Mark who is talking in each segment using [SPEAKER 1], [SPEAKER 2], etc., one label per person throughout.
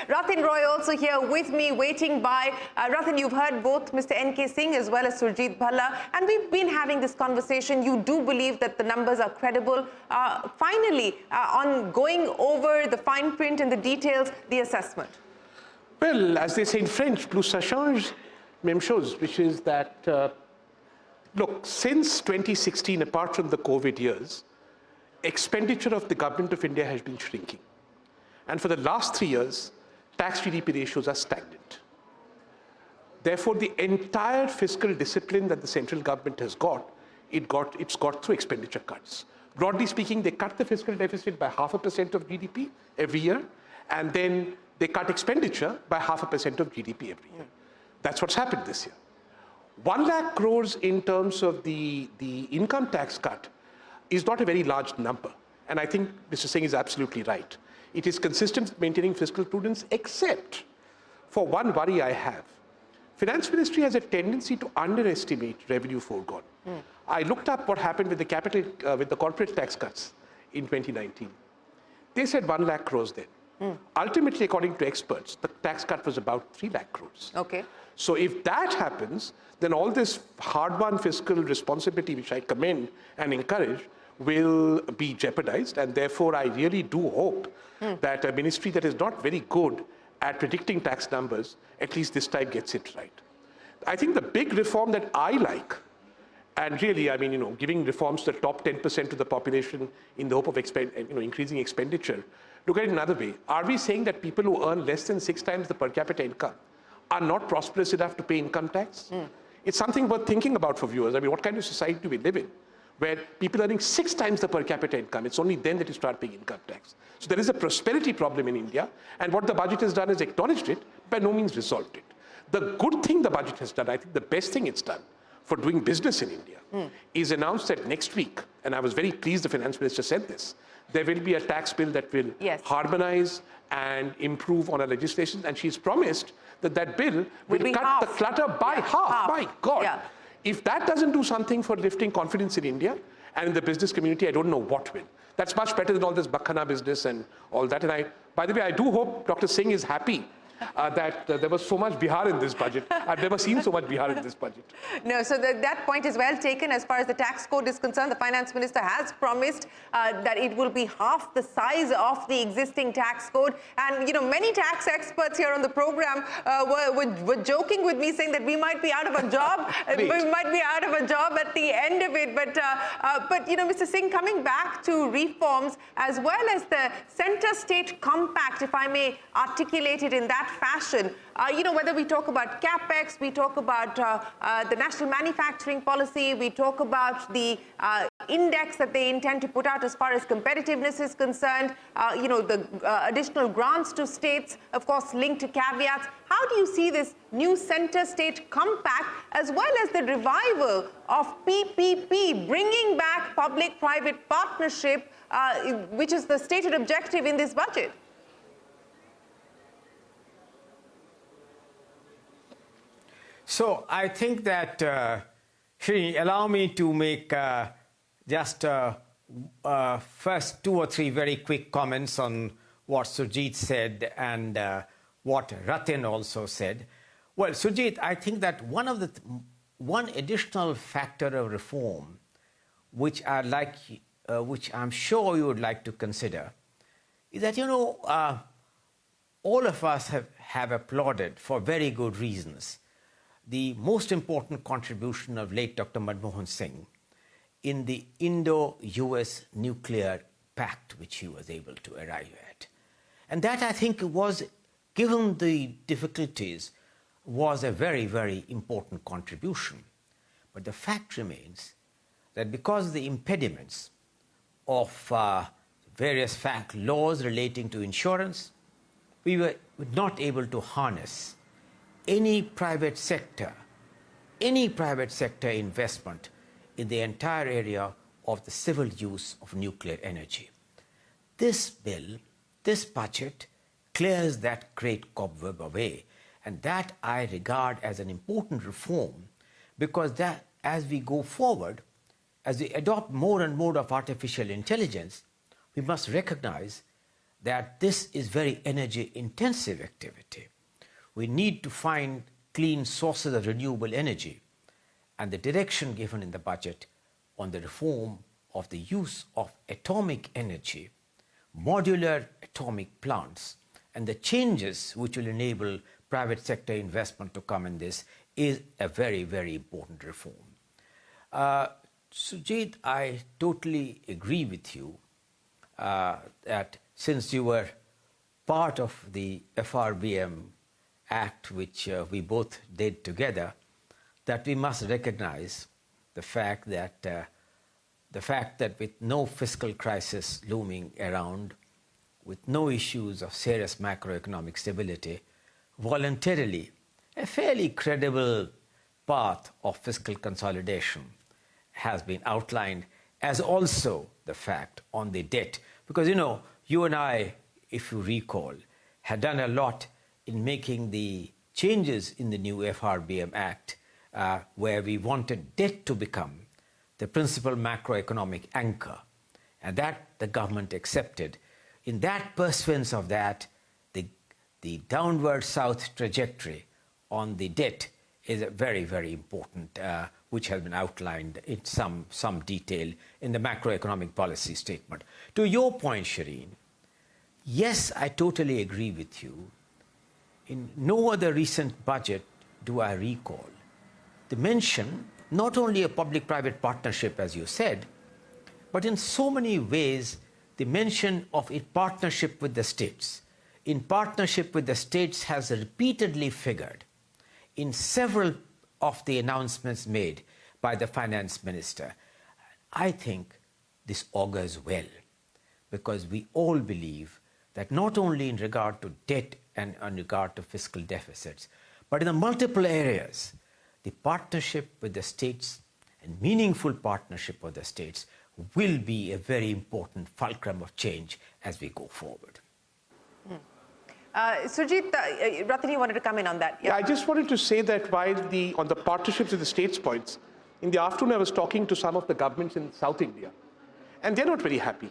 [SPEAKER 1] Rathin Roy also here with me, waiting by. Rathin, you've heard both Mr. N.K. Singh as well as Surjit Bhalla, and we've been having this conversation. You do believe that the numbers are credible. Finally, on going over the fine print and the details, the assessment.
[SPEAKER 2] Well, as they say in French, plus ça change, même chose, which is that, look, since 2016, apart from the COVID years, expenditure of the government of India has been shrinking. And for the last 3 years, tax GDP ratios are stagnant. Therefore, the entire fiscal discipline that the central government has it's got through expenditure cuts. Broadly speaking, they cut the fiscal deficit by 0.5% of GDP every year, and then they cut expenditure by 0.5% of GDP every year. That's what's happened this year. 1 lakh crores in terms of the income tax cut is not a very large number. And I think Mr. Singh is absolutely right. It is consistent with maintaining fiscal prudence, except for one worry I have. Finance Ministry has a tendency to underestimate revenue foregone. I looked up what happened with the corporate tax cuts in 2019. They said 1 lakh crores then. Ultimately, according to experts, the tax cut was about 3 lakh crores.
[SPEAKER 1] Okay.
[SPEAKER 2] So if that happens, then all this hard-won fiscal responsibility, which I commend and encourage, will be jeopardized. And therefore, I really do hope that a ministry that is not very good at predicting tax numbers, at least this time gets it right. I think the big reform that I like, and really, I mean, giving reforms to the top 10% of the population in the hope of increasing expenditure, look at it another way. Are we saying that people who earn less than 6 times the per capita income are not prosperous enough to pay income tax? It's something worth thinking about for viewers. I mean, what kind of society do we live in, where people earning 6 times the per capita income, it's only then that you start paying income tax. So there is a prosperity problem in India, and what the budget has done is acknowledged it, by no means resolved it. The good thing the budget has done, I think the best thing it's done for doing business in India, is announced that next week, and I was very pleased the finance minister said this, there will be a tax bill that will harmonize and improve on our legislation, and she's promised that that bill will cut the clutter by half. My God. Yeah. If that doesn't do something for lifting confidence in India and in the business community, I don't know what will. That's much better than all this bakhana business and all that. And by the way, I do hope Dr. Singh is happy that there was so much Bihar in this budget. I've never seen so much Bihar in this budget.
[SPEAKER 1] No, so that point is well taken. As far as the tax code is concerned, the finance minister has promised that it will be half the size of the existing tax code. And, many tax experts here on the program were joking with me, saying that we might be out of a job. We might be out of a job at the end of it. But Mr. Singh, coming back to reforms, as well as the center-state compact, if I may articulate it in that fashion, whether we talk about capex, we talk about the national manufacturing policy, we talk about the index that they intend to put out as far as competitiveness is concerned, the additional grants to states, of course, linked to caveats. How do you see this new center-state compact, as well as the revival of PPP, bringing back public-private partnership, which is the stated objective in this budget?
[SPEAKER 3] So I think that, Shereen, allow me to make just first 2 or 3 very quick comments on what Surjit said and what Rathin also said. Well, Surjit, I think that one additional factor of reform, which I'm sure you would like to consider, is that, all of us have applauded for very good reasons the most important contribution of late Dr. Manmohan Singh in the Indo-US nuclear pact which he was able to arrive at. And that, I think, was, given the difficulties, was a very, very important contribution. But the fact remains that because of the impediments of various laws relating to insurance, we were not able to harness any private sector investment in the entire area of the civil use of nuclear energy. This bill, this budget, clears that great cobweb away, and that I regard as an important reform, because that, as we go forward, as we adopt more and more of artificial intelligence, we must recognize that this is very energy intensive activity. We need to find clean sources of renewable energy, and the direction given in the budget on the reform of the use of atomic energy, modular atomic plants, and the changes which will enable private sector investment to come in this is a very, very important reform. Surjit, I totally agree with you that since you were part of the FRBM Act, which we both did together, that we must recognize the fact that with no fiscal crisis looming around, with no issues of serious macroeconomic stability, voluntarily a fairly credible path of fiscal consolidation has been outlined, as also the fact on the debt. Because, you and I, if you recall, had done a lot in making the changes in the new FRBM Act, where we wanted debt to become the principal macroeconomic anchor, and that the government accepted. In that pursuance of that, the downward south trajectory on the debt is very, very important, which has been outlined in some detail in the macroeconomic policy statement. To your point, Shereen, yes, I totally agree with you. In no other recent budget do I recall the mention not only a public-private partnership, as you said, but in so many ways the mention of a partnership with the states. In partnership with the states has repeatedly figured in several of the announcements made by the finance minister. I think this augurs well, because we all believe that not only in regard to debt and in regard to fiscal deficits, but in the multiple areas, the partnership with the states and meaningful partnership with the states will be a very important fulcrum of change as we go forward.
[SPEAKER 1] Surjit, Rathin, you wanted to come in on that.
[SPEAKER 2] Yeah, I just wanted to say that while on the partnerships with the states points, in the afternoon I was talking to some of the governments in South India, and they're not very happy.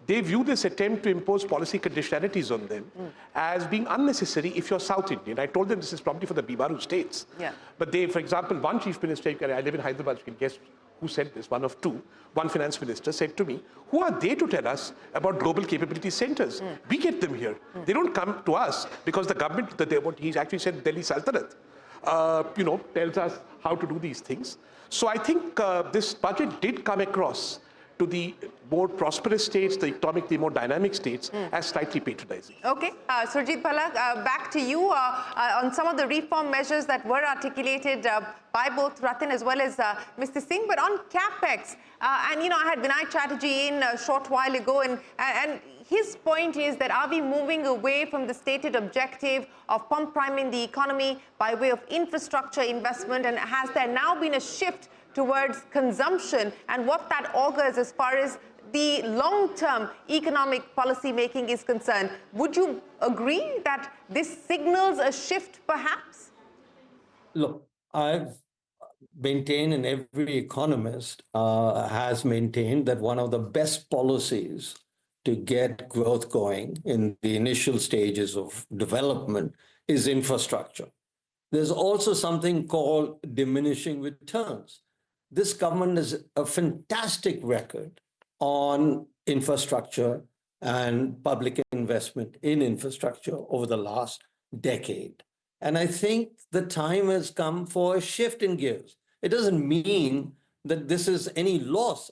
[SPEAKER 2] They view this attempt to impose policy conditionalities on them as being unnecessary if you're South Indian. I told them this is probably for the Bibaru states. Yeah. But they, for example, one chief minister, I live in Hyderabad, you can guess who said this, one of two, one finance minister said to me, who are they to tell us about global capability centers? We get them here. They don't come to us because the government, what he's actually said, Delhi Sultanate, tells us how to do these things. So I think this budget did come across to the more prosperous states, the economically more dynamic states, as slightly patronizing.
[SPEAKER 1] Okay, Surjit, Bhalla, back to you on some of the reform measures that were articulated by both Rathin as well as Mr. Singh, but on CapEx, and I had Vinay Chatterjee in a short while ago, and his point is that are we moving away from the stated objective of pump priming the economy by way of infrastructure investment, and has there now been a shift towards consumption, and what that augurs as far as the long-term economic policy making is concerned? Would you agree that this signals a shift, perhaps?
[SPEAKER 4] Look, I've maintained, and every economist has maintained, that one of the best policies to get growth going in the initial stages of development is infrastructure. There's also something called diminishing returns. This government has a fantastic record on infrastructure and public investment in infrastructure over the last decade. And I think the time has come for a shift in gears. It doesn't mean that this is any loss.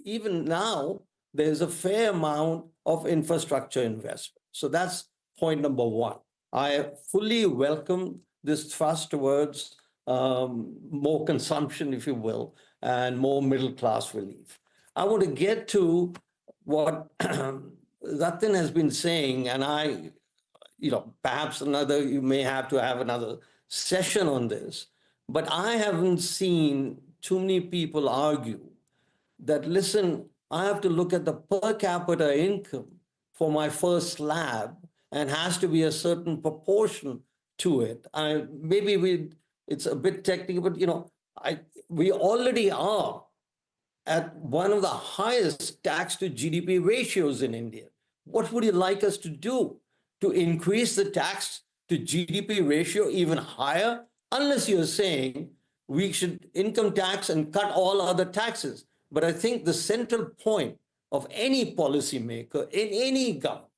[SPEAKER 4] Even now, there's a fair amount of infrastructure investment. So that's point number one. I fully welcome this thrust towards more consumption, if you will, and more middle-class relief. I want to get to what Rathin has been saying, and perhaps you may have to have another session on this, but I haven't seen too many people argue that, listen, I have to look at the per capita income for my first slab and has to be a certain proportion to it. It's a bit technical, but we already are at one of the highest tax to GDP ratios in India. What would you like us to do? To increase the tax to GDP ratio even higher? Unless you're saying we should income tax and cut all other taxes. But I think the central point of any policymaker in any government,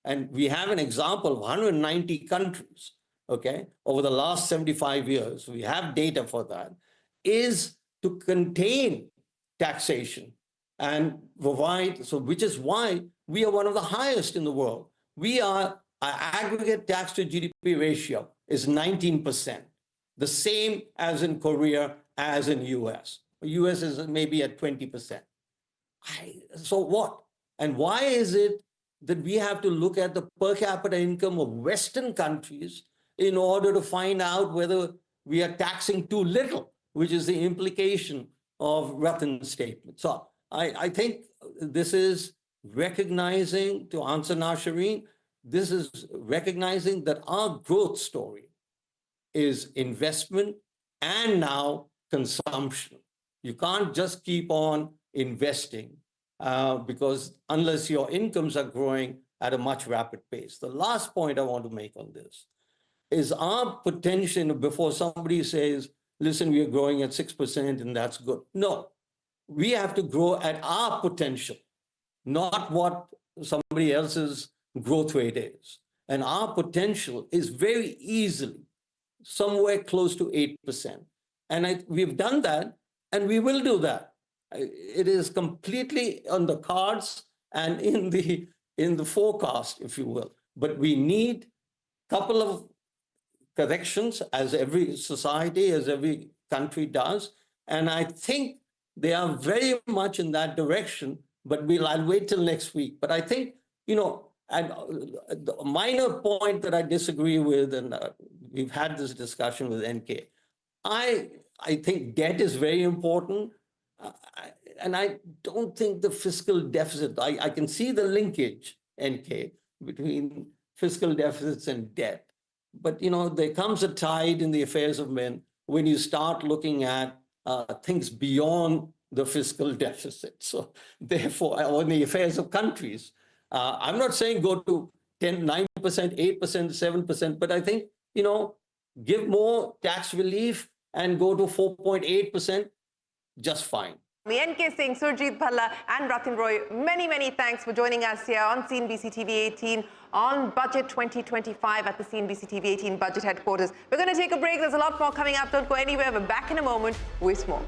[SPEAKER 4] and we have an example of 190 countries, okay, over the last 75 years, we have data for that, is to contain taxation and provide, so which is why we are one of the highest in the world. Our aggregate tax to GDP ratio is 19%, the same as in Korea, as in US. US is maybe at 20%. So what? And why is it that we have to look at the per capita income of Western countries in order to find out whether we are taxing too little, which is the implication of Rathin's statement. So I think this is recognizing, to answer now, Shereen, this is recognizing that our growth story is investment and now consumption. You can't just keep on investing because unless your incomes are growing at a much rapid pace. The last point I want to make on this is our potential, before somebody says, listen, we are growing at 6% and that's good. No, we have to grow at our potential, not what somebody else's growth rate is. And our potential is very easily somewhere close to 8%. And we've done that, and we will do that. It is completely on the cards and in the forecast, if you will. But we need a couple of corrections, as every society, as every country does. And I think they are very much in that direction, but I'll wait till next week. But I think, and the minor point that I disagree with, and we've had this discussion with NK, I think debt is very important. And I don't think the fiscal deficit, I can see the linkage, NK, between fiscal deficits and debt. But, there comes a tide in the affairs of men when you start looking at things beyond the fiscal deficit. So therefore, or in the affairs of countries, I'm not saying go to 9%, 8%, 7%, but I think, give more tax relief and go to 4.8%, just fine.
[SPEAKER 1] NK Singh, Surjit, Bhalla and Rathin Roy, many, many thanks for joining us here on CNBC TV 18 on Budget 2025 at the CNBC TV 18 Budget Headquarters. We're going to take a break. There's a lot more coming up. Don't go anywhere. We're back in a moment with more.